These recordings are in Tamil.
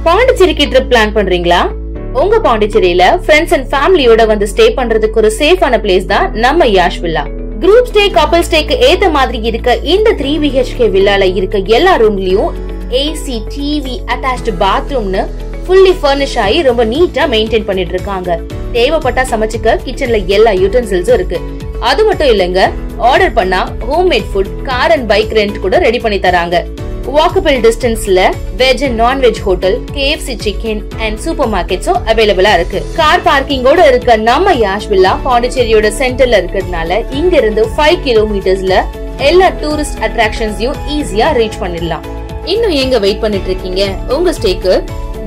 பாண்டிச்சேரிக்கு ட்ரிப் பிளான் பண்றீங்களா? உங்க பாண்டிச்சேரியில ஃப்ரெண்ட்ஸ் அண்ட் ஃபேமிலியோட வந்து ஸ்டே பண்றதுக்கு ஒரு சேஃபான பிளேஸ் தான் நம்ம யாஷ் வில்லா. குரூப் ஸ்டே, கப்பல் ஸ்டேக்கு ஏத்த மாதிரி இருக்க இந்த 3 BHK வில்லால இருக்க எல்லா ரூம்லயும் ஏசி, டிவி, அட்டாச்ட் பாத்ரூம்னு ஃபுல்லி ஃபர்னிஷ் ஆகி ரொம்ப நீட்டா மெயின்டைன் பண்ணிட்டு இருக்காங்க. தேவைப்பட்டா சமைச்சுக்க கிச்சன்ல எல்லா யூட்டன்சில்ஸும் இருக்கு. அது மட்டும் இல்லங்க, ஆர்டர் பண்ணா homemade food, car and bike rent கூட ரெடி பண்ணி தராங்க. வாக்கபிள் டிஸ்டன்ஸ்ல veg and non veg hotel, KFC chicken and super மார்க்கெட்ஸும் அவைலபிளா இருக்கு. கார் பார்க்கிங்கோட இருக்க நம்ம யாஷ் வில்லா பாண்டிச்சேரியோட சென்டர்ல இருக்கிறதுனால இங்க இருந்து 5 கிலோமீட்டர்ஸ்ல எல்லா டூரிஸ்ட் அட்ராக்ஷன்ஸையும் ஈஸியா ரீச் பண்ணிடலாம். இன்னும் எங்க வெயிட் பண்ணிட்டு இருக்கீங்க? உங்க ஸ்டேக்கு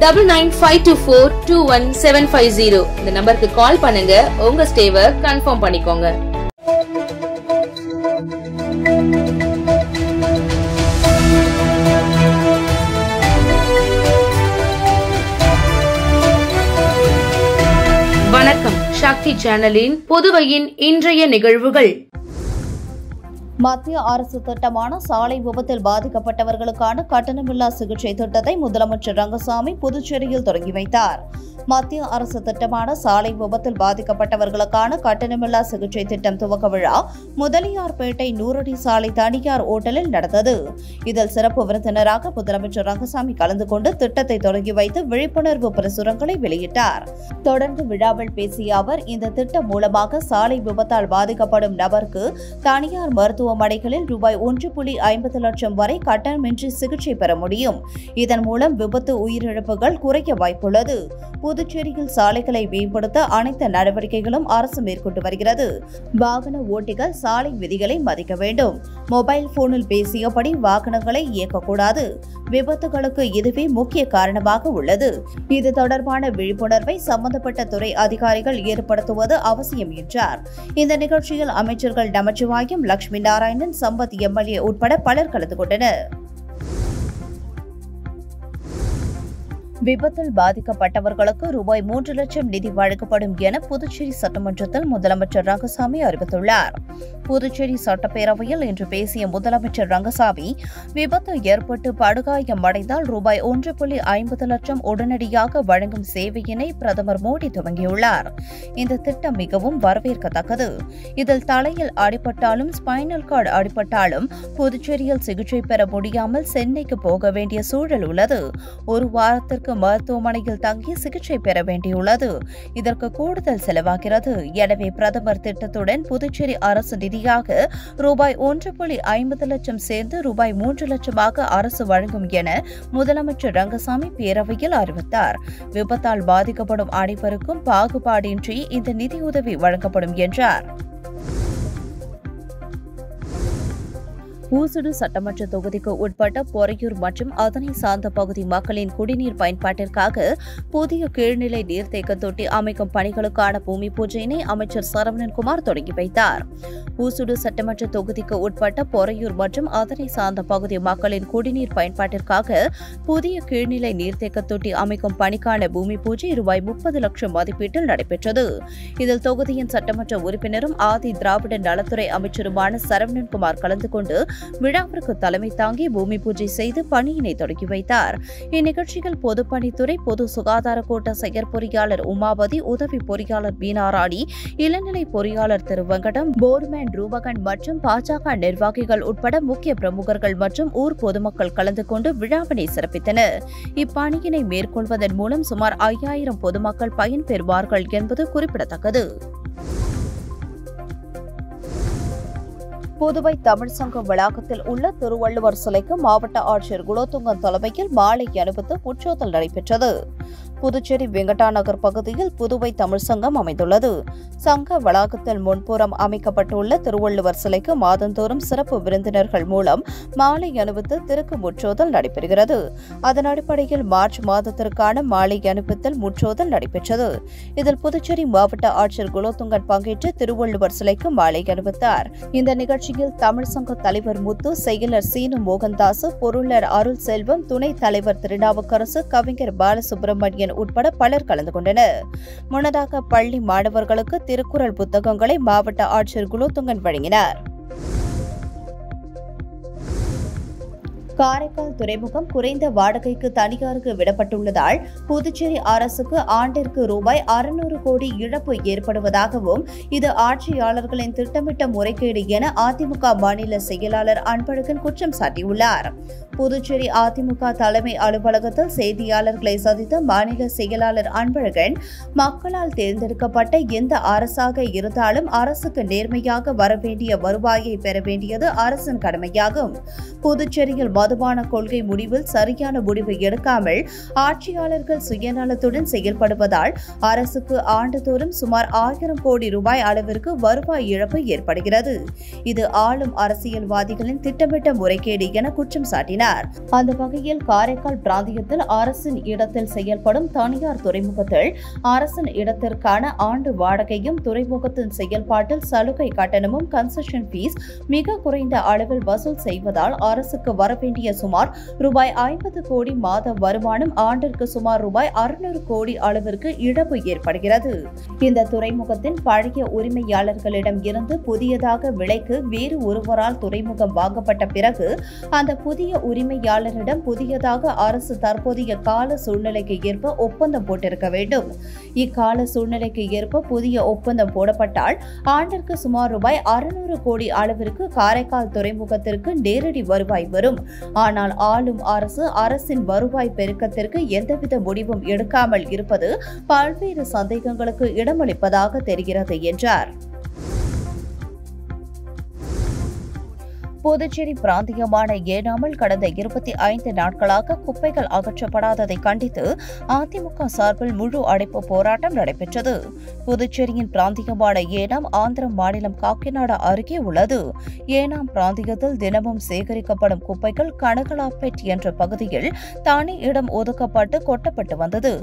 9952421750 இந்த நம்பருக்கு கால் பண்ணுங்க. உங்க ஸ்டேவை கன்ஃபார்ம் பண்ணிக்கோங்க. வணக்கம். சக்தி சேனலின் புதுவையின் இன்றைய நிகழ்வுகள். மத்திய அரசு திட்டமான சாலை விபத்தில் பாதிக்கப்பட்டவர்களுக்கான கட்டணமில்லா சிகிச்சை திட்டத்தை முதலமைச்சர் ரங்கசாமி புதுச்சேரியில் தொடங்கி வைத்தார். மத்திய அரசு திட்டமான சாலை விபத்தில் பாதிக்கப்பட்டவர்களுக்கான கட்டணமில்லா சிகிச்சை திட்டம் துவக்க விழா முதலியார்பேட்டை நூறடி சாலை தனியார் ஓட்டலில் நடந்தது. இதில் சிறப்பு விருந்தினராக முதலமைச்சர் ரங்கசாமி கலந்து கொண்டு திட்டத்தை தொடங்கி வைத்து விழிப்புணர்வு பிரசுரங்களை வெளியிட்டார். தொடர்ந்து விழாவில் பேசிய அவர், இந்த திட்டம் மூலமாக சாலை விபத்தால் பாதிக்கப்படும் நபருக்கு தனியார் மருத்துவமனைகளில் ரூபாய் 1.50 லட்சம் வரை கட்டணமின்றி சிகிச்சை பெற முடியும். இதன் மூலம் விபத்து உயிரிழப்புகள் குறைய வாய்ப்புள்ளது. புதுச்சேரியில் சாலைகளை மேம்படுத்த அனைத்து நடவடிக்கைகளும் அரசு மேற்கொண்டு வருகிறது. வாகன ஓட்டிகள் சாலை விதிகளை மதிக்க வேண்டும். மொபைல் போனில் பேசியபடி வாகனங்களை இயக்கக்கூடாது. விபத்துகளுக்கு இதுவே முக்கிய காரணமாக உள்ளது. இது தொடர்பான விழிப்புணர்வை சம்பந்தப்பட்ட துறை அதிகாரிகள் ஏற்படுத்துவது அவசியம் என்றார். இந்த நிகழ்ச்சியில் அமைச்சர்கள் நமச்சிவாயம், லட்சுமி நாராயணன், சம்பத் MLA உட்பட பலர் கலந்து கொண்டனர். விபத்தில் பாதிக்கப்பட்டவர்களுக்கு ரூபாய் 3 லட்சம் நிதி வழங்கப்படும் என புதுச்சேரி சட்டமன்றத்தில் முதலமைச்சர் ரங்கசாமி அறிவித்துள்ளார். புதுச்சேரி சட்டப்பேரவையில் இன்று பேசிய முதலமைச்சர் ரங்கசாமி, விபத்து ஏற்பட்டு படுகாயம் அடைந்தால் ரூபாய் 1.50 லட்சம் உடனடியாக வழங்கும் சேவையினை பிரதமர் மோடி துவங்கியுள்ளார். இந்த திட்டம் மிகவும் வரவேற்கத்தக்கது. இதில் தலையில் அடிபட்டாலும், ஸ்பைனல் கார்டு அடிபட்டாலும் புதுச்சேரியில் சிகிச்சை பெற முடியாமல் சென்னைக்கு போக வேண்டிய சூழல் உள்ளது. ஒரு வாரத்திற்கு மருத்துவமனையில் தங்கி சிகிச்சை பெற வேண்டியுள்ளது. இதற்கு கூடுதல் செலவாகிறது. எனவே பிரதமர் திட்டத்துடன் புதுச்சேரி அரசு நிதியாக ரூபாய் 1.50 லட்சம் சேர்ந்து ரூபாய் 3 லட்சமாக அரசு வழங்கும் என முதலமைச்சர் ரங்கசாமி பேரவையில் அறிவித்தார். விபத்தால் பாதிக்கப்படும் அனைவருக்கும் பாகுபாடின்றி இந்த நிதியுதவி வழங்கப்படும் என்றார். ஊசுடு சட்டமன்ற தொகுதிக்கு உட்பட்ட பொறையூர் மற்றும் அதனை சார்ந்த பகுதி மக்களின் குடிநீர் பயன்பாட்டிற்காக புதிய கீழ்நிலை நீர்த்தேக்க தொட்டி அமைக்கும் பணிகளுக்கான பூமி பூஜையினை அமைச்சர் சரவணன்குமார் தொடங்கி வைத்தார். ஊசுடு சட்டமன்ற தொகுதிக்கு உட்பட்ட பொறையூர் மற்றும் அதனை சார்ந்த பகுதி மக்களின் குடிநீர் பயன்பாட்டிற்காக புதிய கீழ்நிலை நீர்த்தேக்க தொட்டி அமைக்கும் பணிக்கான பூமி பூஜை ரூபாய் 30 லட்சம் மதிப்பீட்டில் நடைபெற்றது. இதில் தொகுதியின் சட்டமன்ற உறுப்பினரும் ஆதி திராவிட நலத்துறை அமைச்சருமான சரவணன்குமார் கலந்து கொண்டு விழாவிற்கு தலைமை தாங்கி பூமி பூஜை செய்து பணியினை தொடங்கி வைத்தார். இந்நிகழ்ச்சியில் பொதுப்பணித்துறை பொது சுகாதார கோட்ட செயற்பொறியாளர் உமாபதி, உதவி பொறியாளர் பீனாராணி, இளநிலை பொறியாளர் திருவங்கடம், போர்மேன் ரூபகன் மற்றும் பாஜக நிர்வாகிகள் உட்பட முக்கிய பிரமுகர்கள் மற்றும் ஊர் பொதுமக்கள் கலந்து கொண்டு விழாவினை சிறப்பித்தனர். இப்பணியினை மேற்கொள்வதன் மூலம் சுமார் 5000 பொதுமக்கள் பயன்பெறுவார்கள் என்பது குறிப்பிடத்தக்கது. புதுவை தமிழ் சங்கம் வளாகத்தில் உள்ள திருவள்ளுவர் சிலைக்கு மாவட்ட ஆட்சியர் குலோத்துங்கன் தலைமையில் மாலை அணிவித்து முற்றோதல் நடைபெற்றது. புதுச்சேரி வெங்கடா நகர் பகுதியில் புதுவை தமிழ் சங்கம் அமைந்துள்ளது. சங்க வளாகத்தில் முன்புறம் அமைக்கப்பட்டுள்ள திருவள்ளுவர் சிலைக்கு மாதந்தோறும் சிறப்பு விருந்தினர்கள் மூலம் மாலை அணிவித்து திருக்கு முற்றோதல் நடைபெறுகிறது. அதன் அடிப்படையில் மார்ச் மாதத்திற்கான மாலை அணிவித்தல் முற்றோதல் நடைபெற்றது. இதில் புதுச்சேரி மாவட்ட ஆட்சியர் குலோத்துங்கன் பங்கேற்று திருவள்ளுவர் சிலைக்கு மாலை அணிவித்தார். இந்த நிகழ்ச்சியில் தமிழ் சங்க தலைவர் முத்து, செயலர் சீனு மோகன்தாஸ், பொருளர் அருள் செல்வம், துணைத் தலைவர் திருநாவுக்கரசு, கவிஞர் பாலசுப்ரமணியன் உட்பட பலர் கலந்து கொண்டனர். முன்னதாக பள்ளி மாணவர்களுக்கு திருக்குறள் புத்தகங்களை மாவட்ட ஆட்சியர் குலோத்துங்கன் வழங்கினார். காரைக்கால் துறைமுகம் குறைந்த வாடகைக்கு தனியாருக்கு விடப்பட்டுள்ளதால் புதுச்சேரி அரசுக்கு ஆண்டிற்கு ரூபாய் 600 கோடி இழப்பு ஏற்படுவதாகவும் இது ஆட்சியாளர்களின் திட்டமிட்ட முறைகேடு என அதிமுக மாநில செயலாளர் அன்பழகன் குற்றம் சாட்டியுள்ளார். புதுச்சேரி அதிமுக தலைமை அலுவலகத்தில் செய்தியாளர்களை சந்தித்த மாநில செயலாளர் அன்பழகன், மக்களால் தேர்ந்தெடுக்கப்பட்ட எந்த அரசாக இருந்தாலும் அரசுக்கு நேர்மையாக வரவேண்டிய வருவாயை பெற வேண்டியது அரசின் கடமையாகும். புதுச்சேரியில் மதுபான கொள்கை முடிவில் சரியான முடிவு எடுக்காமல் ஆட்சியாளர்கள் சுயநலத்துடன் செயல்படுவதால் அரசுக்கு ஆண்டுதோறும் சுமார் 1000 கோடி ரூபாய் அளவிற்கு வருவாய் இழப்பு ஏற்படுகிறது. இது ஆளும் அரசியல்வாதிகளின் திட்டமிட்ட முறைகேடு என குற்றம் சாட்டினார். அந்த வகையில் காரைக்கால் பிராந்தியத்தில் அரசின் இடத்தில் செயல்படும் தனியார் துறைமுகத்தில் அரசின் இடத்திற்கான ஆண்டு வாடகையும் துறைமுகத்தின் செயல்பாட்டில் சலுகை கட்டணமும் கன்செஷன் ஃபீஸ் மிக குறைந்த அளவில் வசூல் செய்வதால் அரசுக்கு வரவேண்டிய சுமார் ரூபாய் 50 கோடி மாத வருமானம் ஆண்டிற்கு சுமார் ரூபாய் 600 கோடி அளவிற்கு இழப்பு ஏற்படுகிறது. இந்த துறைமுகத்தின் பழைய உரிமையாளர்களிடம் இருந்து புதியதாக விலைக்கு வேறு ஒருவரால் துறைமுகம் வாங்கப்பட்ட பிறகு அந்த புதிய உரிமையாளரிடம் புதியதாக அரசு தற்போதைய கால சூழ்நிலைக்கு ஏற்ப ஒப்பந்தம் போட்டிருக்க வேண்டும். இக்கால சூழ்நிலைக்கு ஏற்ப புதிய ஒப்பந்தம் போடப்பட்டால் ஆண்டிற்கு சுமார் ரூபாய் 600 கோடி அளவிற்கு காரைக்கால் துறைமுகத்திற்கு நேரடி வருவாய் வரும். ஆனால் ஆளும் அரசு அரசின் வருவாய் பெருக்கத்திற்கு எந்தவித முடிவும் எடுக்காமல் இருப்பது பல்வேறு சந்தேகங்களுக்கு இடமளிப்பதாக தெரிகிறது என்றார். புதுச்சேரி பிராந்தியமான ஏனாமில் கடந்த 25 நாட்களாக குப்பைகள் அகற்றப்படாததை கண்டித்து அதிமுக சார்பில் முழு அடைப்பு போராட்டம் நடைபெற்றது. புதுச்சேரியின் பிராந்தியமான ஏனாம் ஆந்திர மாநிலம் காக்கிநாடா அருகே உள்ளது. ஏனாம் பிராந்தியத்தில் தினமும் சேகரிக்கப்படும் குப்பைகள் கனகலாப்பேட் என்ற பகுதியில் தனி இடம் ஒதுக்கப்பட்டு கொட்டப்பட்டு வந்தது.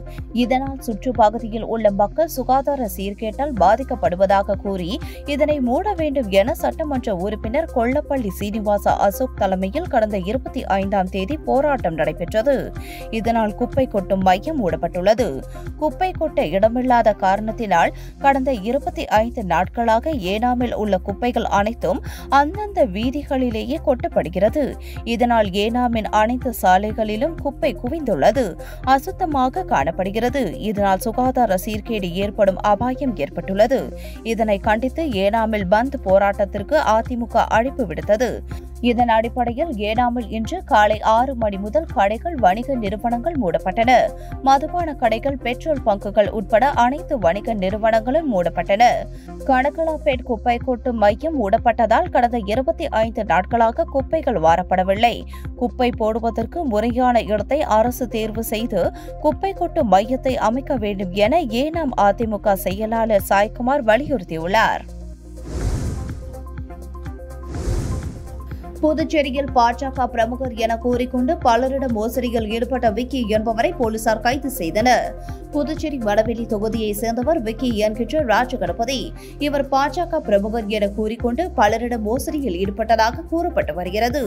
இதனால் சுற்றுப்பகுதியில் உள்ள மக்கள் சுகாதார சீர்கேட்டால் பாதிக்கப்படுவதாக கூறி இதனை மூட வேண்டும் என சட்டமன்ற உறுப்பினர் கொல்லப்பள்ளி சீனிவாச அசோக் தலைமையில் கடந்த 25ஆம் தேதி போராட்டம் நடைபெற்றது. இதனால் குப்பை கொட்டும் மையம் மூடப்பட்டுள்ளது. குப்பை கொட்ட இடமில்லாத காரணத்தினால் கடந்த 25 நாட்களாக ஏனாமில் உள்ள குப்பைகள் அனைத்தும் அந்தந்த வீதிகளிலேயே கொட்டப்படுகிறது. இதனால் ஏனாமின் அனைத்து சாலைகளிலும் குப்பை குவிந்துள்ளது, அசுத்தமாக காணப்படுகிறது. இதனால் சுகாதார சீர்கேடு ஏற்படும் அபாயம் ஏற்பட்டுள்ளது. இதனை கண்டித்து ஏனாமில் பந்த் போராட்டத்திற்கு அதிமுக அழைப்பு விடுத்தது. இதன் அடிப்படையில் ஏனாமில் இன்று காலை 6 மணி முதல் கடைகள், வணிக நிறுவனங்கள் மூடப்பட்டன. மதுபான கடைகள், பெட்ரோல் பங்குகள் உட்பட அனைத்து வணிக நிறுவனங்களும் மூடப்பட்டன. கனகலாப்பேட் குப்பை கொட்டும் மையம் மூடப்பட்டதால் கடந்த 25 நாட்களாக குப்பைகள் வாரப்படவில்லை. குப்பை போடுவதற்கு முறையான இடத்தை அரசு தேர்வு செய்து குப்பை கொட்டும் மையத்தை அமைக்க வேண்டும் என ஏனாம் அதிமுக செயலாளர் சாய்குமார் வலியுறுத்தியுள்ளார். புதுச்சேரியில் பாஜக பிரமுகர் என கூறிக்கொண்டு பலரிடம் மோசடியில் ஈடுபட்ட விக்கி என்பவரை போலீசார் கைது செய்தனர். புதுச்சேரி வடவெளி தொகுதியைச் சேர்ந்தவர் விக்கி என்கின்ற ராஜகணபதி. இவர் பாஜக பிரமுகர் என கூறிக்கொண்டு பலரிடம் மோசடியில் ஈடுபட்டதாக கூறப்பட்டு வருகிறது.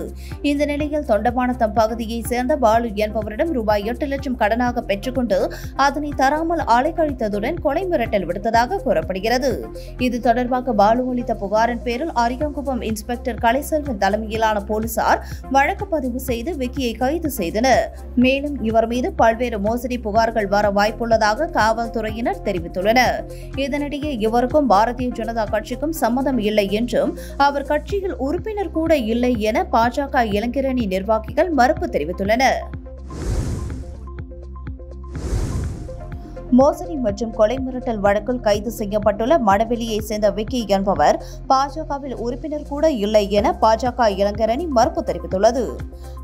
இந்த நிலையில் தொண்டமானத்தம் பகுதியைச் சேர்ந்த பாலு என்பவரிடம் ரூபாய் 8 லட்சம் கடனாக பெற்றுக்கொண்டு அதனை தராமல் அலைக்கழித்ததுடன் கொலை மிரட்டல் விடுத்ததாக கூறப்படுகிறது. இது தொடர்பாக பாலு அளித்த புகாரின் பேரில் அரியாங்குப்பம் இன்ஸ்பெக்டர் கலைசெல்வன் தலைமையிலான போலீசார் வழக்கு பதிவு செய்து விக்கியை கைது செய்தனர். மேலும் இவர் மீது பல்வேறு மோசடி புகார்கள் வர வாய்ப்புள்ளதாக காவல்துறையினர் தெரிவித்துள்ளனர். இதனிடையே இவருக்கும் பாரதிய ஜனதா கட்சிக்கும் சம்மதம் இல்லை என்றும் அவர் கட்சியில் உறுப்பினர் கூட இல்லை என பாஜக இளைஞரணி நிர்வாகிகள் மறுப்பு தெரிவித்துள்ளனர். மோசடி மற்றும் கொலை மிரட்டல் வழக்கில் கைது செய்யப்பட்டுள்ள மணவெளியை சேர்ந்த விக்கி என்பவர் பாஜகவில் உறுப்பினர் கூட இல்லை என பாஜக இளைஞரணி மறுப்பு தெரிவித்துள்ளது.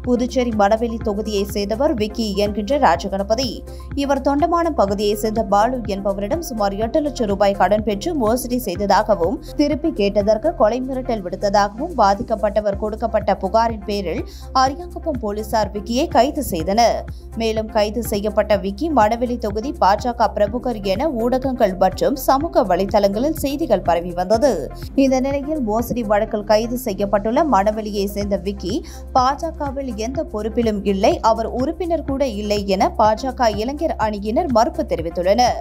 புதுச்சேரி மணவெளி தொகுதியை சேர்ந்தவர் விக்கி என்கின்ற ராஜகணபதி. இவர் தொண்டமானம் பகுதியை சேர்ந்த பாலு என்பவரிடம் சுமார் 8 லட்சம் ரூபாய் கடன் பெற்று மோசடி செய்ததாகவும் திருப்பி கேட்டதற்கு கொலை மிரட்டல் விடுத்ததாகவும் பாதிக்கப்பட்டவர் கொடுக்கப்பட்ட புகாரின் பேரில் அரியாங்குப்பம் போலீசார் விக்கியை கைது செய்தனர். மேலும் கைது செய்யப்பட்ட விக்கி மணவெளி தொகுதி பாஜக பிரமுகர் என ஊடகங்கள் மற்றும் சமூக வலைதளங்களில் செய்திகள் பரவி வந்தது. இந்த நிலையில் மோசடி வழக்கில் கைது செய்யப்பட்டுள்ள மணவெளியை சேர்ந்த விக்கி பாஜகவில் எந்த பொறுப்பிலும் இல்லை, அவர் உறுப்பினர் கூட இல்லை என பாஜக இளைஞர் அணியினர் மறுப்பு தெரிவித்துள்ளனர்.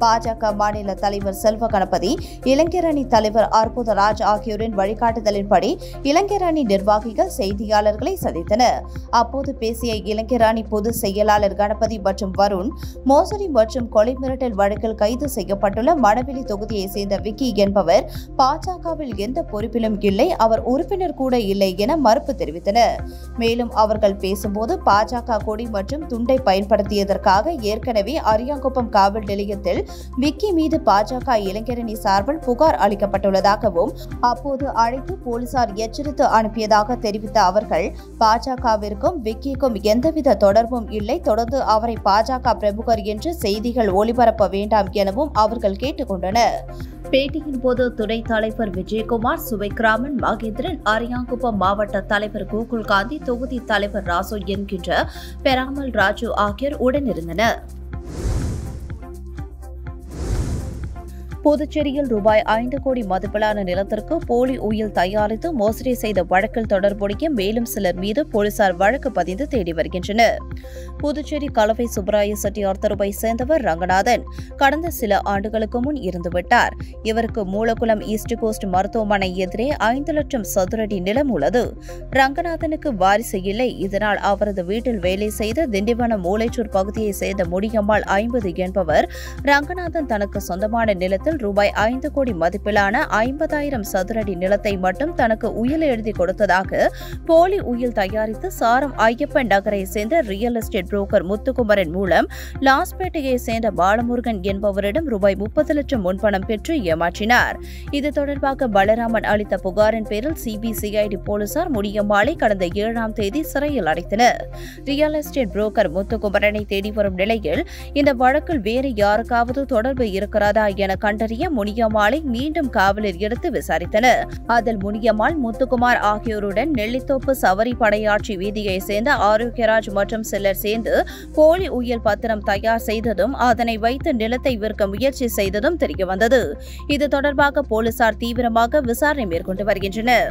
பாஜக மாநில தலைவர் செல்வ கணபதி, இளைஞரணி தலைவர் அற்புதராஜ் ஆகியோரின் வழிகாட்டுதலின்படி இளைஞரணி நிர்வாகிகள் செய்தியாளர்களை சந்தித்தனர். அப்போது பேசிய இளைஞரணி பொதுச் செயலாளர் கணபதி மற்றும் வருண், மோசடி மற்றும் கொலை மிரட்டல் வழக்கில் கைது செய்யப்பட்டுள்ள மணவெளி தொகுதியைச் சேர்ந்த விக்கி என்பவர் பாஜகவில் எந்த பொறுப்பிலும் இல்லை, அவர் உறுப்பினர் கூட இல்லை என மறுப்பு தெரிவித்தனர். மேலும் அவர்கள் பேசும்போது பாஜக கொடி மற்றும் துண்டை பயன்படுத்தியதற்காக ஏற்கனவே அரியாங்குப்பம் காவல் நிலையத்தில் விக்கி மீது பாஜக இளைஞரணி சார்பில் புகார் அளிக்கப்பட்டுள்ளதாகவும் அப்போது அழைத்து போலீசார் எச்சரித்து அனுப்பியதாக தெரிவித்த அவர்கள், பாஜகவிற்கும் விக்கிக்கும் எந்தவித தொடர்பும் இல்லை, தொடர்ந்து அவரை பாஜக பிரமுகர் என்று செய்திகள் ஒளிபரப்ப வேண்டாம் எனவும் அவர்கள் கேட்டுக் கொண்டனர். பேட்டியின் போது துணைத் தலைவர் விஜயகுமார், சுவைக்கிராமன், மகேந்திரன், அரியாங்குப்பம் மாவட்ட தலைவர் கோகுல்காந்தி, தொகுதி தலைவர் ராசு என்கின்ற பெராமல் ராஜு ஆகியோர் உடனிருந்தனர். புதுச்சேரியில் ரூபாய் 5 கோடி மதிப்பிலான நிலத்திற்கு போலி உயில் தயாரித்து மோசடி செய்த வழக்கில் தொடர்புடைய மேலும் சிலர் மீது போலீசார் வழக்கு பதிந்து தேடி வருகின்றனர். புதுச்சேரி கலவை சுப்பராய செட்டியார் தெருவை சேர்ந்தவர் ரங்கநாதன் கடந்த சில ஆண்டுகளுக்கு முன் இருந்துவிட்டார். இவருக்கு மூலகுளம் ஈஸ்ட் கோஸ்ட் மருத்துவமனை எதிரே 5 லட்சம் சதுரடி நிலம் உள்ளது. ரங்கநாதனுக்கு வாரிசு இல்லை. இதனால் அவரது வீட்டில் வேலை செய்த திண்டிவனம் மூளைச்சூர் பகுதியைச் சேர்ந்த முடியம்மாள் 50 என்பவர் ரங்கநாதன் தனக்கு சொந்தமான நிலத்தில் ரூபாய் 5 கோடி மதிப்பிலான 50,000 சதுரடி நிலத்தை மட்டும் தனக்கு உயில் எழுதி கொடுத்ததாக போலி உயில் தயாரித்து சாரம் ஐயப்பன் நகரை சேர்ந்த ரியல் எஸ்டேட் புரோக்கர் முத்துக்குமரன் மூலம் லாஸ்பேட்டையை சேர்ந்த பாலமுருகன் என்பவரிடம் ரூபாய் 30 லட்சம் முன்பணம் பெற்று ஏமாற்றினார். இது தொடர்பாக பலராமன் அளித்த புகாரின் பேரில் சிபிசிஐடி போலீசார் முடியம்மாளை கடந்த 7ஆம் தேதி சிறையில் அடைத்தனர். ரியல் எஸ்டேட் புரோக்கர் முத்துக்குமரனை தேடி வரும் நிலையில் இந்த வழக்கில் வேறு யாருக்காவது தொடர்பு இருக்கிறதா என கண்டறிய முனியம்மாளை மீண்டும் காவலில் எடுத்து விசாரித்தனர். அதில் முனியம்மாள், முத்துக்குமார் ஆகியோருடன் நெல்லித்தோப்பு சவரி படையாட்சி வீதியை சேர்ந்த ஆரோக்கியராஜ் மற்றும் சிலர் சேர்ந்து போலி உயில் பத்திரம் தயார் செய்ததும் அதனை வைத்து நிலத்தை விற்க முயற்சி செய்ததும் தெரியவந்தது. இது தொடர்பாக போலீசார் தீவிரமாக விசாரணை மேற்கொண்டு வருகின்றனர்.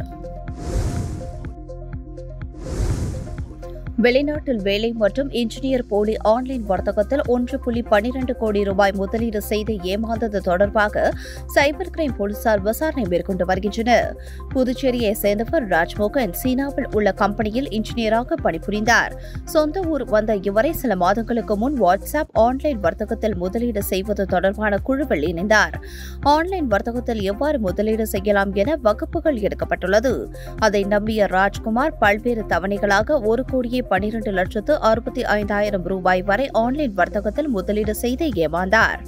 வெளிநாட்டில் வேலை மற்றும் இன்ஜினியர் போலி ஆன்லைன் வர்த்தகத்தில் 1.12 கோடி ரூபாய் முதலீடு செய்து ஏமாந்தது தொடர்பாக சைபர் கிரைம் போலீசார் விசாரணை மேற்கொண்டு வருகின்றனர். புதுச்சேரியை சேர்ந்தவர் ராஜ்மோகன் சீனாவில் உள்ள கம்பெனியில் இன்ஜினியராக பணிபுரிந்தார். சொந்த ஊர் வந்த இவரை சில மாதங்களுக்கு முன் வாட்ஸ்அப் ஆன்லைன் வர்த்தகத்தில் முதலீடு செய்வது தொடர்பான குழுவில் இணைந்தார். ஆன்லைன் வர்த்தகத்தில் எவ்வாறு முதலீடு செய்யலாம் என வகுப்புகள் எடுக்கப்பட்டுள்ளது. அதை நம்பிய ராஜ்குமார் பல்வேறு தவணைகளாக 1,12,65,000 ரூபாய் வரை ஆன்லைன் வர்த்தகத்தில் முதலீடு செய்து ஏமாந்தார்.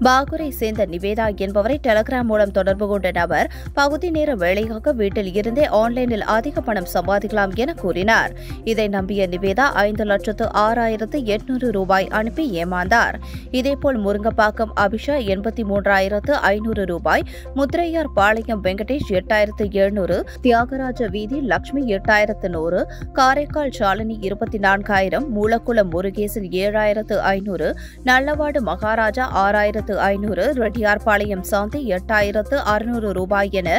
பாகூரை சேர்ந்த நிவேதா என்பவரை டெலிகிராம் மூலம் தொடர்பு கொண்ட நபர் பகுதி நேர வேலையாக வீட்டில் இருந்தே ஆன்லைனில் அதிக பணம் சம்பாதிக்கலாம் என கூறினார். இதை நம்பிய நிவேதா 5,06,800 ரூபாய் அனுப்பி ஏமாந்தார். இதேபோல் முருங்கப்பாக்கம் அபிஷா 83,500 ரூபாய், முத்திரையார் பாளையம் வெங்கடேஷ் 8,700, தியாகராஜ வீதி லட்சுமி 8,100, காரைக்கால் சாலினி 24,000, மூலக்குளம் முருகேசன் 7,500, நல்லவாடு மகாராஜா 6,500, ரெட்டியார்பாளையம் சாந்தி 8,600 ரூபாய் என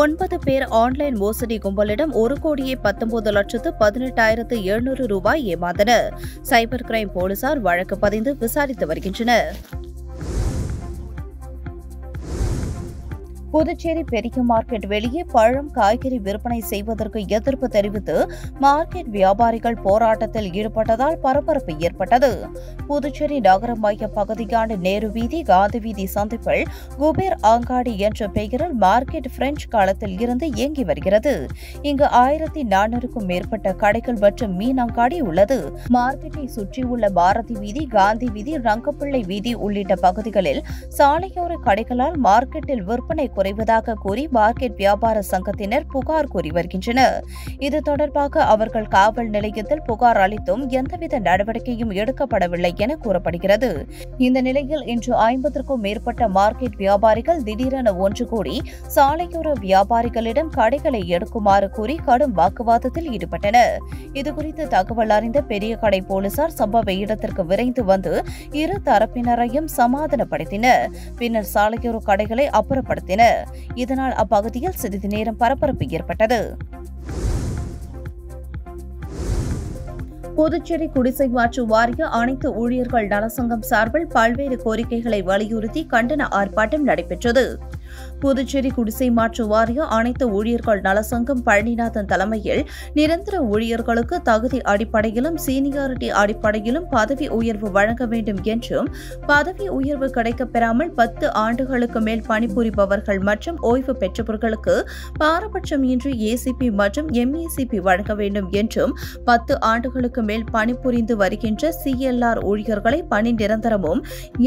9 பேர் ஆன்லைன் மோசடி கும்பலிடம் 1,19,18,700 ரூபாய் ஏமாந்தனர். சைபர் கிரைம் போலீசார் வழக்கு பதிந்து விசாரித்து வருகின்றனர். புதுச்சேரி பெரிய மார்க்கெட் வெளியே பழம் காய்கறி விற்பனை செய்வதற்கு எதிர்ப்பு தெரிவித்து மார்க்கெட் வியாபாரிகள் போராட்டத்தில் ஈடுபட்டதால் பரபரப்பு ஏற்பட்டது. புதுச்சேரி நகர மைய பகுதியான நேரு வீதி, காந்தி வீதி சந்திப்பில் குபேர் அங்காடி என்ற பெயரில் மார்க்கெட் பிரெஞ்சு காலத்தில் இருந்து இயங்கி வருகிறது. இங்கு 1,400க்கும் மேற்பட்ட கடைகள் மற்றும் மீன் அங்காடி உள்ளது. மார்க்கெட்டை சுற்றியுள்ள பாரதி வீதி, காந்தி வீதி, ரங்கப்பிள்ளை வீதி உள்ளிட்ட பகுதிகளில் சாலையோர கடைகளால் மார்க்கெட்டில் விற்பனை குறைவதாக கூறி மார்க்கெட் வியாபார சங்கத்தினர் புகார் கூறி வருகின்றனர். இது தொடர்பாக அவர்கள் காவல் நிலையத்தில் புகார் அளித்தும் எந்தவித நடவடிக்கையும் எடுக்கப்படவில்லை என கூறப்படுகிறது. இந்த நிலையில் இன்று 50க்கும் மேற்பட்ட மார்க்கெட் வியாபாரிகள் திடீரென ஒன்று கூடி சாலையோர வியாபாரிகளிடம் கடைகளை எடுக்குமாறு கூறி கடும் வாக்குவாதத்தில் ஈடுபட்டனர். இதுகுறித்து தகவல் அறிந்த பெரிய கடை போலீசார் சம்பவ இடத்திற்கு விரைந்து வந்து இரு தரப்பினரையும் சமாதானப்படுத்தினர். பின்னர் சாலையோர கடைகளை அப்புறப்படுத்தினர். இதனால் அப்பகுதியில் சிறிது நேரம் பரபரப்பு ஏற்பட்டது. புதுச்சேரி குடிசை மாற்று வாரிய அனைத்து ஊழியர்கள் நலசங்கம் சார்பில் பல்வேறு கோரிக்கைகளை வலியுறுத்தி கண்டன ஆர்ப்பாட்டம் நடைபெற்றது. புதுச்சேரி குடிசை மாற்று வாரிய அனைத்து ஊழியர்கள் நலசங்கம் பழனிநாதன் தலைமையில் நிரந்தர ஊழியர்களுக்கு தகுதி அடிப்படையிலும் சீனியாரிட்டி அடிப்படையிலும் பதவி உயர்வு வழங்க வேண்டும் என்றும், பதவி உயர்வு கிடைக்கப்பெறாமல் 10 ஆண்டுகளுக்கு மேல் பணிபுரிபவர்கள் மற்றும் ஓய்வு பெற்றவர்களுக்கு பாரபட்சமின்றி ஏசிபி மற்றும் எம்ஏசிபி வழங்க வேண்டும் என்றும், 10 ஆண்டுகளுக்கு மேல் பணிபுரிந்து வருகின்ற சிஎல்ஆர் ஊழியர்களை பணி நிரந்தரமும்,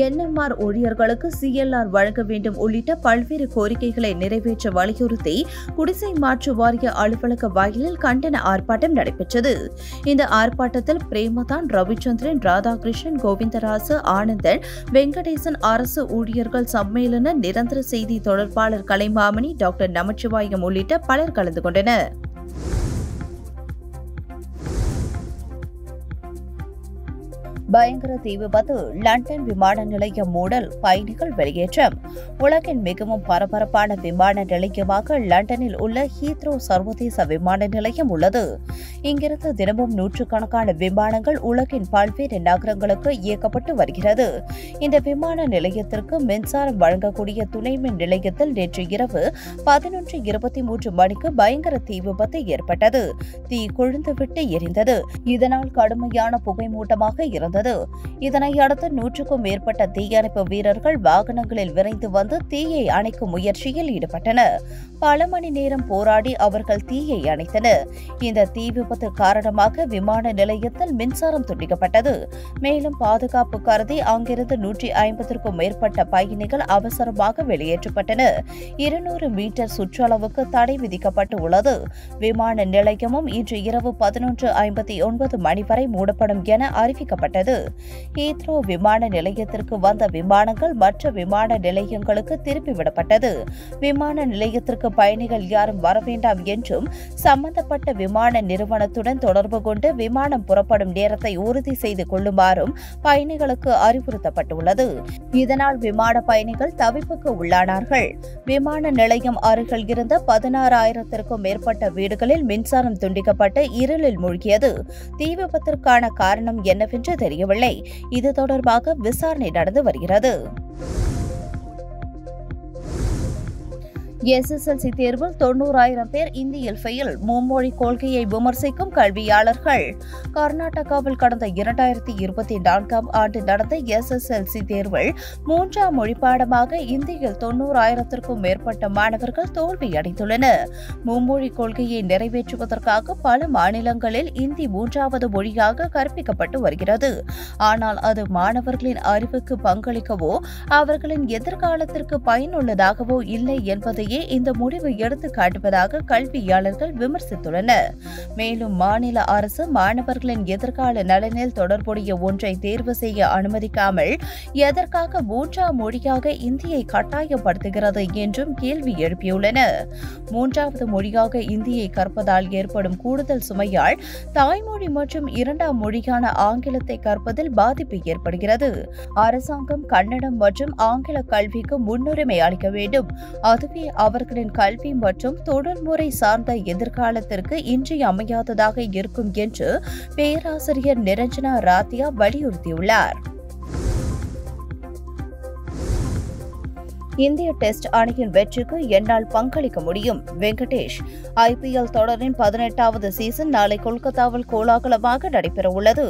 என்எம்ஆர் ஊழியர்களுக்கு சிஎல்ஆர் வழங்க வேண்டும் உள்ளிட்ட பல்வேறு கோரிக்கைகளை நிறைவேற்ற வலியுறுத்தி குடிசை மாற்று வாரிய அலுவலக வாயிலில் கண்டன ஆர்ப்பாட்டம் நடைபெற்றது. இந்த ஆர்ப்பாட்டத்தில் பிரேமதான், ரவிச்சந்திரன், ராதாகிருஷ்ணன், கோவிந்தராசு, ஆனந்தன், வெங்கடேசன், அரசு ஊழியர்கள் சம்மேளன நிரந்தர செய்தி தொடர்பாளர் கலைமாமணி, டாக்டர் நமச்சிவாயம் உள்ளிட்ட பலர் கலந்து கொண்டனர். பயங்கர தீ விபத்து, லண்டன் விமான நிலையம் மூடல், பயணிகள் வெளியேற்றம். உலகின் மிகவும் பரபரப்பான விமான நிலையமாக லண்டனில் உள்ள ஹீத்ரோ சர்வதேச விமான நிலையம் உள்ளது. இங்கிருந்து தினமும் நூற்றுக்கணக்கான விமானங்கள் உலகின் பல்வேறு நகரங்களுக்கு இயக்கப்பட்டு வருகிறது. இந்த விமான நிலையத்திற்கு மின்சாரம் வழங்கக்கூடிய துணை மின் நிலையத்தில் நேற்று இரவு 11:23 மணிக்கு பயங்கர தீ விபத்து ஏற்பட்டது. தீ கொழுந்துவிட்டு எரிந்தது. இதனால் கடுமையான புகைமூட்டமாக இருந்தது. இதனை அடுத்து 100க்கும் மேற்பட்ட தீயணைப்பு வீரர்கள் வாகனங்களில் விரைந்து வந்து தீயை அணைக்கும் முயற்சியில் ஈடுபட்டனர். பல மணி நேரம் போராடி அவர்கள் தீயை அணைத்தனர். இந்த தீ விபத்து காரணமாக விமான நிலையத்தில் மின்சாரம் துண்டிக்கப்பட்டது. மேலும் பாதுகாப்பு கருதி அங்கிருந்து 150க்கும் மேற்பட்ட பயணிகள் அவசரமாக வெளியேற்றப்பட்டனர். 200 மீட்டர் சுற்றளவுக்கு தடை விதிக்கப்பட்டு உள்ளது. விமான நிலையமும் இன்று இரவு 11:59 மணி வரை மூடப்படும் என அறிவிக்கப்பட்டது. ஹீத்ரோ விமான நிலையத்திற்கு வந்த விமானங்கள் மற்ற விமான நிலையங்களுக்கு திருப்பிவிடப்பட்டது. விமான நிலையத்திற்கு பயணிகள் யாரும் வரவேண்டாம் என்றும், சம்பந்தப்பட்ட விமான நிறுவனத்துடன் தொடர்பு கொண்டு விமானம் புறப்படும் நேரத்தை உறுதி செய்து கொள்ளுமாறும் பயணிகளுக்கு அறிவுறுத்தப்பட்டுள்ளது. இதனால் விமான பயணிகள் தவிப்புக்கு உள்ளானார்கள். விமான நிலையம் அருகில் இருந்த 16,000க்கும் மேற்பட்ட வீடுகளில் மின்சாரம் துண்டிக்கப்பட்டு இருளில் மூழ்கியது. தீ விபத்திற்கான காரணம் என்னவென்று தெரியவில்லை. இது தொடர்பாக விசாரணை நடந்து வருகிறது. எஸ்எஸ்எல்சி தேர்வில் 90,000 பேர் இந்தியில் ஃபெயில். மும்மொழி கொள்கையை விமர்சிக்கும் கல்வியாளர்கள். கர்நாடகாவில் கடந்த 2024ஆம் ஆண்டு நடந்த எஸ்எஸ்எல்சி தேர்வில் 3ஆம் மொழிப்பாடமாக இந்தியில் 90,000க்கும் மேற்பட்ட மாணவர்கள் தோல்வியடைந்துள்ளனர். மும்மொழி கொள்கையை நிறைவேற்றுவதற்காக பல மாநிலங்களில் இந்தி 3வது மொழியாக கற்பிக்கப்பட்டு வருகிறது. ஆனால் அது மாணவர்களின் அறிவுக்கு பங்களிக்கவோ அவர்களின் எதிர்காலத்திற்கு பயனுள்ளதாகவோ இல்லை என்பதை இந்த முடிவு எடுத்து காட்டுவதாக கல்வியாளர்கள் விமர்சித்துள்ளனர். மேலும் மாநில அரசு மாணவர்களின் எதிர்கால நலனில் தொடர்புடைய ஒன்றை தேர்வு செய்ய அனுமதிக்காமல் எதற்காக 3ஆம் மொழியாக இந்தியை கட்டாயப்படுத்துகிறது என்றும் கேள்வி எழுப்பியுள்ளனர். 3வது மொழியாக இந்தியை கற்பதால் ஏற்படும் கூடுதல் சுமையால் தாய்மொழி மற்றும் 2ஆம் மொழியான ஆங்கிலத்தை கற்பதில் பாதிப்பு ஏற்படுகிறது. அரசாங்கம் கன்னடம் மற்றும் ஆங்கில கல்விக்கு முன்னுரிமை அளிக்க வேண்டும். அதுவே அவர்களின் கல்வி மற்றும் தொழில்முறை சார்ந்த எதிர்காலத்திற்கு இன்றியமையாததாக இருக்கும் என்று பேராசிரியர் நிரஞ்சனா ராத்தியா வலியுறுத்தியுள்ளார். இந்திய டெஸ்ட் அணியின் வெற்றிக்கு என்னால் பங்களிக்க முடியும். வெங்கடேஷ். ஐபிஎல் தொடரின் 18வது சீசன் நாளை கொல்கத்தாவில் கோலாகலமாக நடைபெறவுள்ளது.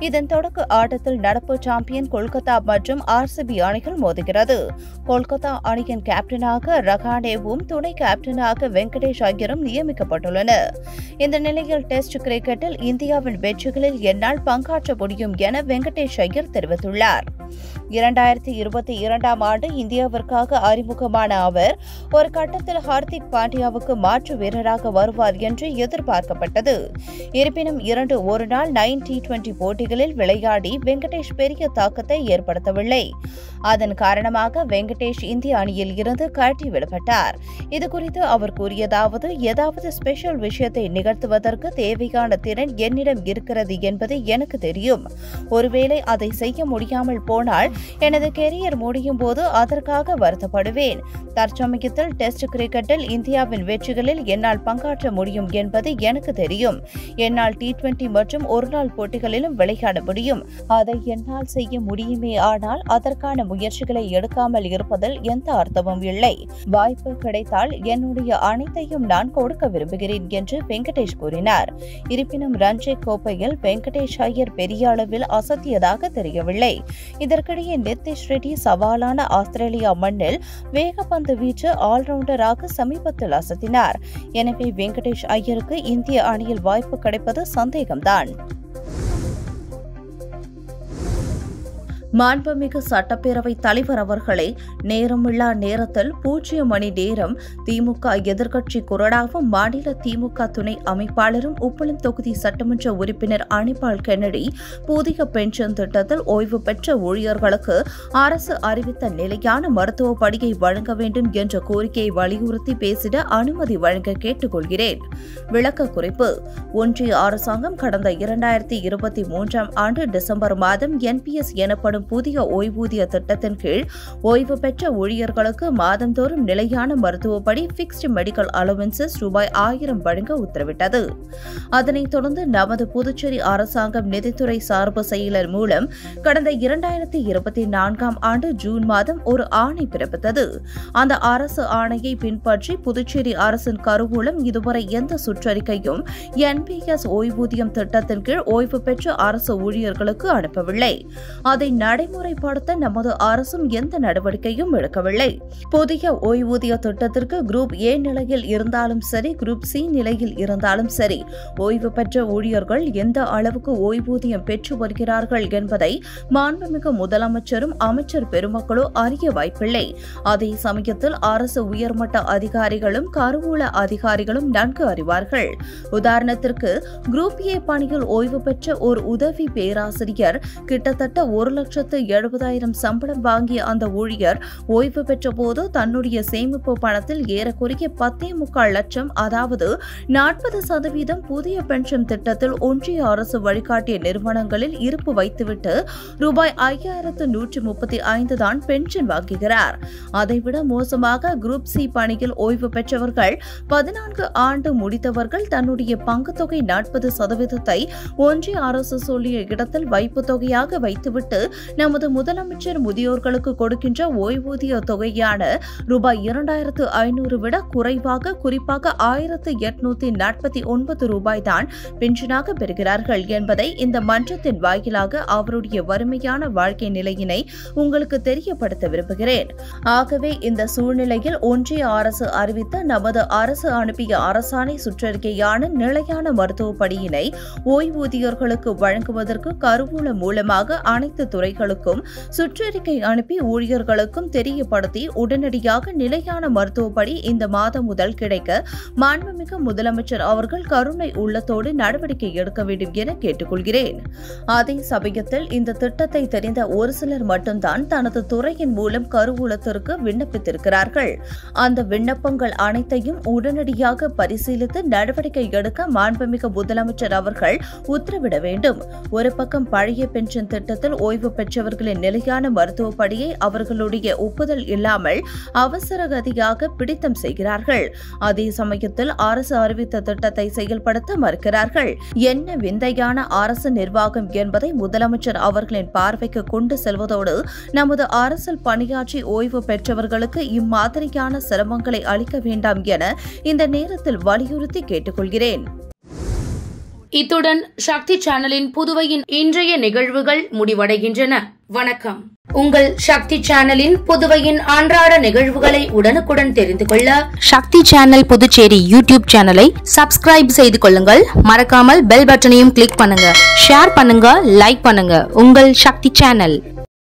இதன் தொடக்க ஆட்டத்தில் நடப்பு சாம்பியன் கொல்கத்தா மற்றும் ஆர்சிபி அணிகள் மோதுகிறது. கொல்கத்தா அணியின் கேப்டனாக ரஹானேவும் துணை கேப்டனாக வெங்கடேஷ் ஐயரும் நியமிக்கப்பட்டுள்ளனர். இந்த நிலையில் டெஸ்ட் கிரிக்கெட்டில் இந்தியாவின் வெற்றிகளில் என்னால் பங்காற்ற முடியும் என வெங்கடேஷ் ஐயர் தெரிவித்துள்ளார். 2022ஆம் ஆண்டு இந்தியாவிற்காக அறிமுகமான அவர் ஒரு கட்டத்தில் ஹார்திக் பாண்டியாவுக்கு மாற்று வீரராக வருவார் என்று எதிர்பார்க்கப்பட்டது. இருப்பினும் 2 ஒருநாள் 9 T20 போட்டிகளில் விளையாடி வெங்கடேஷ் பெரிய தாக்கத்தை ஏற்படுத்தவில்லை. அதன் காரணமாக வெங்கடேஷ் இந்திய அணியில் இருந்து கழட்டி விடப்பட்டார். இதுகுறித்து அவர் கூறியதாவது, ஏதாவது ஸ்பெஷல் விஷயத்தை நிகழ்த்துவதற்கு தேவையான திறன் என்னிடம் இருக்கிறது என்பது எனக்கு தெரியும். ஒருவேளை அதை செய்ய முடியாமல் போனால் எனது கெரியர் முடியும் போது அதற்காக வருத்தப்படுவேன். தற்சமயத்தில் டெஸ்ட் கிரிக்கெட்டில் இந்தியாவின் வெற்றிகளில் என்னால் பங்காற்ற முடியும் என்பது எனக்கு தெரியும். என்னால் T20 மற்றும் ஒருநாள் போட்டிகளிலும் விளையாட முடியும். அதை என்னால் செய்ய முடியுமே. ஆனால் அதற்கான முயற்சிகளை எடுக்காமல் இருப்பதில் எந்த அர்த்தமும் இல்லை. வாய்ப்பு கிடைத்தால் என்னுடைய அனைத்தையும் நான் கொடுக்க விரும்புகிறேன் என்று வெங்கடேஷ் கூறினார். இருப்பினும் ரஞ்சி கோப்பையில் வெங்கடேஷ் ஐயர் பெரிய அளவில் அசத்தியதாக தெரியவில்லை. இதற்கிடையே நிதிஷ் ரெட்டி சவாலான ஆஸ்திரேலியா மண்ணில் வேகப்பந்து வீச்சு ஆல்ரவுண்டராக சமீபத்தில் அசத்தினார். எனவே வெங்கடேஷ் ஐயருக்கு இந்திய அணியில் வாய்ப்பு கிடைப்பது சந்தேகம்தான். மாண்புமிகு சட்டப்பேரவை தலைவர் அவர்களை நேரமில்லா நேரத்தில் 0 மணி நேரம் திமுக எதிர்க்கட்சி குரடாகவும் மாநில திமுக துணை அமைப்பாளரும் உப்பளம் தொகுதி சட்டமன்ற உறுப்பினர் அனிபால் கென்னடி புதிய பென்ஷன் திட்டத்தில் ஓய்வு பெற்ற ஊழியர்களுக்கு அரசு அறிவித்த நிலையான மருத்துவ படியை வழங்க வேண்டும் என்ற கோரிக்கையை வலியுறுத்தி பேசிட அனுமதி வழங்க கேட்டுக்கொள்கிறேன். விளக்க குறிப்பு: ஒன்றிய அரசாங்கம் கடந்த 2023 ஆண்டு டிசம்பர் மாதம் NPS எனப்படும் புதிய ஓய்வூதிய திட்டத்தின் கீழ் ஓய்வு பெற்ற ஊழியர்களுக்கு மாதந்தோறும் நிலையான மருத்துவப்படி பிக்ஸ்டு மெடிக்கல் அலவன்சஸ் ரூபாய் 1000 வழங்க உத்தரவிட்டது. அதனைத் தொடர்ந்து நமது புதுச்சேரி அரசாங்கம் நிதித்துறை சார்பு செயலர் மூலம் கடந்த 2024 ஆண்டு ஜூன் மாதம் ஒரு ஆணை பிறப்பித்தது. அந்த அரசு ஆணையை பின்பற்றி புதுச்சேரி அரசின் கருவூலம் இதுவரை எந்த சுற்றறிக்கையும் NPS ஓய்வூதியம் திட்டத்தின் கீழ் ஓய்வு பெற்ற அரசு ஊழியர்களுக்கு அனுப்பவில்லை. அதை நடைமுறைப்படுத்த நமது அரசும் எந்த நடவடிக்கையும் எடுக்கவில்லை. புதிய ஓய்வூதிய திட்டத்திற்கு குரூப் A நிலையில் இருந்தாலும் சரி, குரூப் C நிலையில் இருந்தாலும் சரி, ஓய்வு பெற்ற ஊழியர்கள் எந்த அளவுக்கு ஓய்வூதியம் பெற்று வருகிறார்கள் என்பதை மாண்புமிகு முதலமைச்சரும் அமைச்சர் பெருமக்களோ அறிய வாய்ப்பில்லை. அதே சமயத்தில் அரசு உயர்மட்ட அதிகாரிகளும் கருவூல அதிகாரிகளும் நன்கு அறிவார்கள். உதாரணத்திற்கு குரூப் A பணியில் ஓய்வு பெற்ற ஒரு உதவி பேராசிரியர் கிட்டத்தட்ட 1,70,000 சம்பளம் வாங்கிய அந்த ஊழியர் ஓய்வு பெற்ற போது தன்னுடைய சேமிப்பு பணத்தில் ஏறக்குறைய 10.25 லட்சம், அதாவது 40% புதிய பென்ஷன் திட்டத்தில் ஒன்றிய அரசு வழிகாட்டிய நிறுவனங்களில் இருப்பு வைத்துவிட்டு ரூபாய் 5,135 தான் பென்ஷன் வாங்குகிறார். அதைவிட மோசமாக குரூப் C பணியில் ஓய்வு பெற்றவர்கள் 14 ஆண்டு முடித்தவர்கள் தன்னுடைய பங்குத்தொகை 40% ஒன்றிய அரசு சொல்லிய இடத்தில் வைப்பு தொகையாக வைத்துவிட்டு நமது முதலமைச்சர் முதியோர்களுக்கு கொடுக்கின்ற ஓய்வூதிய தொகையான ரூபாய் 2,500 விட குறைவாக, குறிப்பாக 1,849 ரூபாய் தான் பென்ஷனாக பெறுகிறார்கள் என்பதை இந்த மன்றத்தின் வாயிலாக அவருடைய வறுமையான வாழ்க்கை நிலையினை உங்களுக்கு தெரியப்படுத்த விரும்புகிறேன். ஆகவே இந்த சூழ்நிலையில் ஒன்றிய அரசு அறிவித்த நமது அரசு அனுப்பிய அரசாணை சுற்றறிக்கையான நிலையான மருத்துவ படியினை ஓய்வூதியர்களுக்கு வழங்குவதற்கு கருவூலம் மூலமாக அனைத்து துறைகளுக்கும் சுற்றறிக்கை அனுப்பி ஊழியர்களுக்கும் தெரியப்படுத்தி உடனடியாக நிலையான மருத்துவப்படி இந்த மாதம் முதல் கிடைக்க மாண்புமிகு முதலமைச்சர் அவர்கள் கருணை உள்ளத்தோடு நடவடிக்கை எடுக்க வேண்டும் என கேட்டுக்கொள்கிறேன். அதே சமயத்தில் இந்த திட்டத்தை தெரிந்த ஒரு சிலர் மட்டும்தான் தனது துறையின் மூலம் கருவூலத்திற்கு விண்ணப்பித்திருக்கிறார்கள். அந்த விண்ணப்பங்கள் அனைத்தையும் உடனடியாக பரிசீலித்து நடவடிக்கை எடுக்க மாண்புமிகு முதலமைச்சர் அவர்கள் உத்தரவிட வேண்டும். ஒரு பக்கம் பழைய பென்ஷன் திட்டத்தில் ஓய்வு பெற்றவர்களின் நிலையான மருத்துவ படியை அவர்களுடைய ஒப்புதல் இல்லாமல் அவசரகதியாக பிடித்தம் செய்கிறார்கள். அதே சமயத்தில் அரசு அறிவித்த திட்டத்தை செயல்படுத்த மறுக்கிறார்கள். என்ன விந்தையான அரசு நிர்வாகம் என்பதை முதலமைச்சர் அவர்களின் பார்வைக்கு கொண்டு செல்வதோடு நமது அரசில் பணியாற்றி ஓய்வு பெற்றவர்களுக்கு இம்மாதிரியான சிரமங்களை அளிக்க வேண்டாம் என இந்த நேரத்தில் வலியுறுத்தி கேட்டுக்கொள்கிறேன். இத்துடன் சக்தி சேனலின் புதுவையின் இன்றைய நிகழ்வுகள் முடிவடைகின்றன. வணக்கம். உங்கள் சக்தி சேனலின் புதுவையின் அன்றாட நிகழ்வுகளை உடனுக்குடன் தெரிந்து கொள்ள சக்தி சேனல் புதுச்சேரி யூடியூப் சேனலை சப்ஸ்கிரைப் செய்து கொள்ளுங்கள். மறக்காமல் பெல் பட்டனையும் கிளிக் பண்ணுங்க, ஷேர் பண்ணுங்க, லைக் பண்ணுங்க. உங்கள் சக்தி சேனல்.